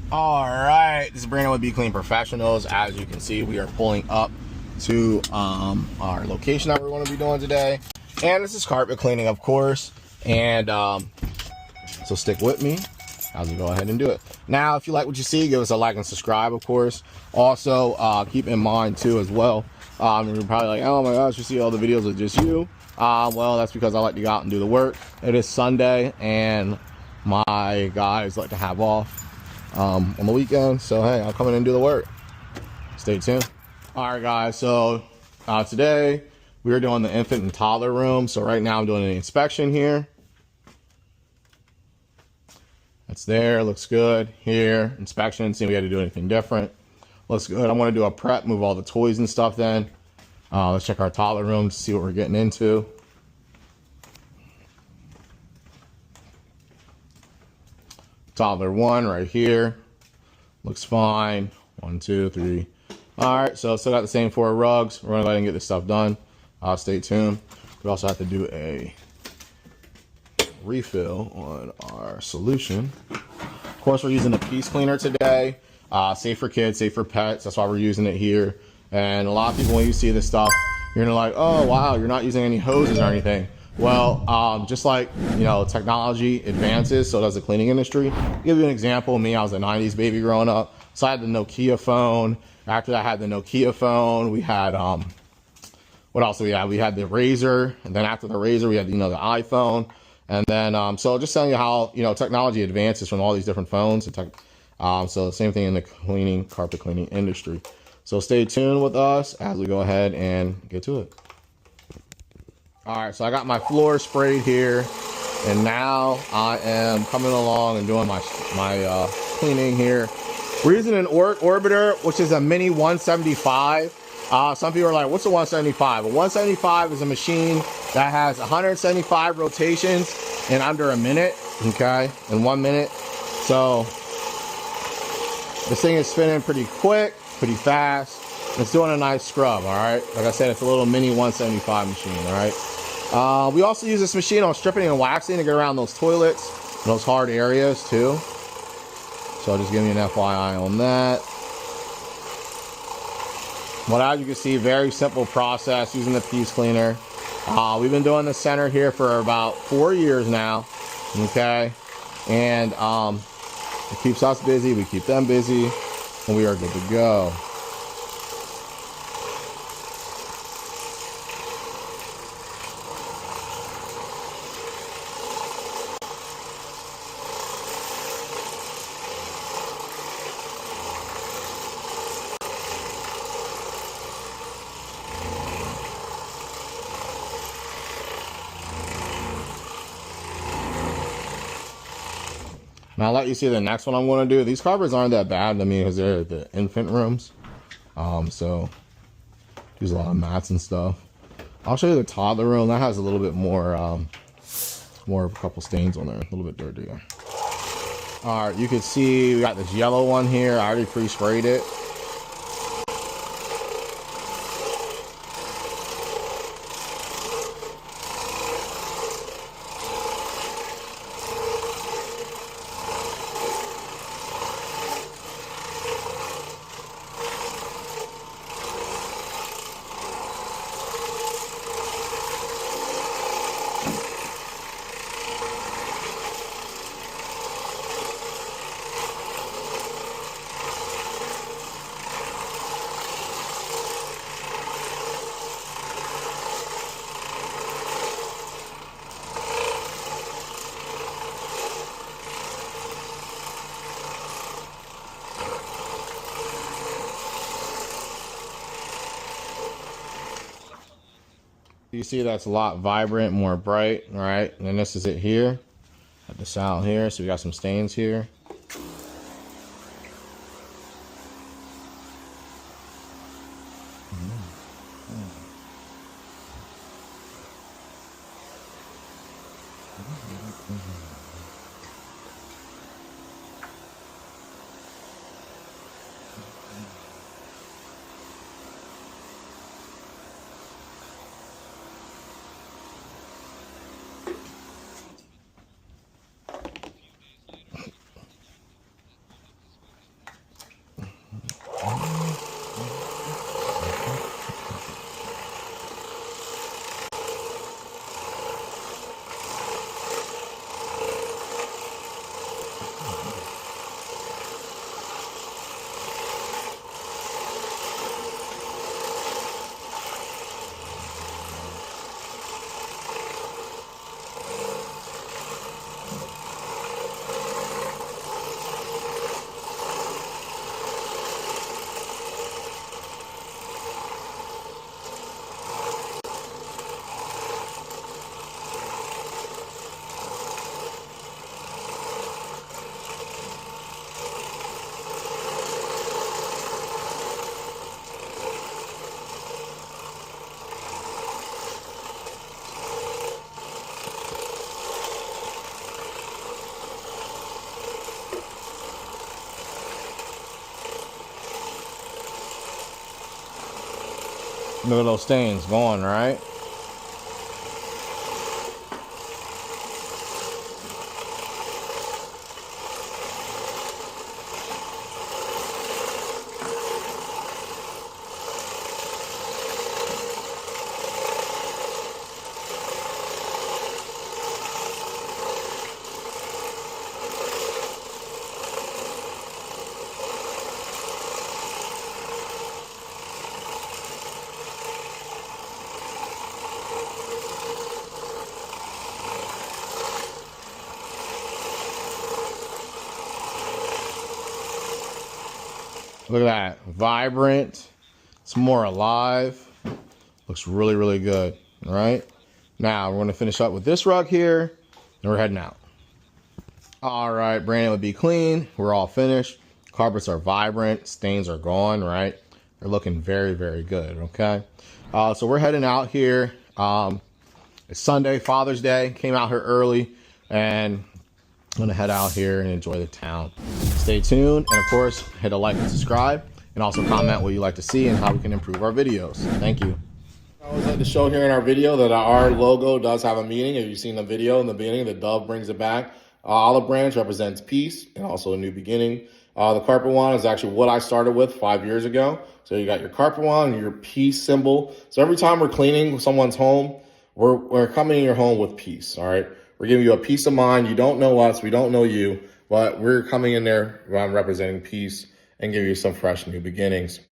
All right, this is Brandon with Be Clean Professionals. As you can see, we are pulling up to our location that we're going to be doing today, and this is carpet cleaning, of course. And so stick with me as we go ahead and do it. Now, if you like what you see, give us a like and subscribe, of course. Also, keep in mind too, as well. You're probably like, oh my gosh, you see all the videos with just you. Well, that's because I like to go out and do the work. It is Sunday, and my guys like to have off on the weekend, so hey, I'll come in and do the work. Stay tuned. All right, guys, so today we are doing the infant and toddler room. So right now I'm doing an inspection here. That's there, looks good. Here, inspection, see if we had to do anything different. Looks good. I want to do a prep, move all the toys and stuff then. Let's check our toddler room to see what we're getting into. Toddler 1 right here. Looks fine. 1, 2, 3. Alright, so still got the same 4 rugs. We're going to go ahead and get this stuff done. Stay tuned. We also have to do a refill on our solution. Of course, we're using the piece cleaner today. Safe for kids, safe for pets. That's why we're using it here. And a lot of people, when you see this stuff, you're gonna like, oh wow, you're not using any hoses or anything. Well, just like, you know, technology advances, so does the cleaning industry. I'll give you an example. Me, I was a 90s baby growing up, so I had the Nokia phone. After that, I had the Nokia phone. We had what else do we have? We had the Razor, and then after the Razor, we had, you know, the iPhone. And then so just telling you how, you know, technology advances from all these different phones. And so the same thing in the cleaning, carpet cleaning industry. So stay tuned with us as we go ahead and get to it. All right, so I got my floor sprayed here, and now I am coming along and doing my cleaning here. We're using an Orbiter, which is a mini 175. Some people are like, what's a 175? A 175 is a machine that has 175 rotations in under a minute, okay, in 1 minute. So this thing is spinning pretty quick, pretty fast. It's doing a nice scrub, all right? Like I said, it's a little mini 175 machine, all right? We also use this machine on stripping and waxing to get around those toilets and those hard areas too. So just give me an FYI on that. But as you can see, very simple process using the piece cleaner. We've been doing the center here for about 4 years now, okay? And it keeps us busy, we keep them busy, and we are good to go. Now, I'll let you see the next one I'm going to do. These carpets aren't that bad to me because they're the infant rooms. So, use a lot of mats and stuff. I'll show you the toddler room. That has a little bit more, more of a couple stains on there. A little bit dirtier. All right, you can see we got this yellow one here. I already pre-sprayed it. You see that's a lot vibrant, more bright, all right? And then this is it here, at the sound here. So we got some stains here. Look at those stains going, right? Look at that, vibrant. It's more alive. Looks really, really good. All right. Now we're gonna finish up with this rug here, and we're heading out. All right, Brandon would be clean. We're all finished. Carpets are vibrant. Stains are gone. Right. They're looking very, very good. Okay. So we're heading out here. It's Sunday, Father's Day. Came out here early, and I'm gonna head out here and enjoy the town. Stay tuned, and of course, hit a like and subscribe, and also comment what you like to see and how we can improve our videos. Thank you. I always like to show here in our video that our logo does have a meaning. If you've seen the video in the beginning, the dove brings it back. Olive branch represents peace and also a new beginning. The carpet wand is actually what I started with 5 years ago. So you got your carpet wand and your peace symbol. So every time we're cleaning someone's home, we're coming in your home with peace, all right? We're giving you a peace of mind. You don't know us, we don't know you, but we're coming in there representing peace and give you some fresh new beginnings.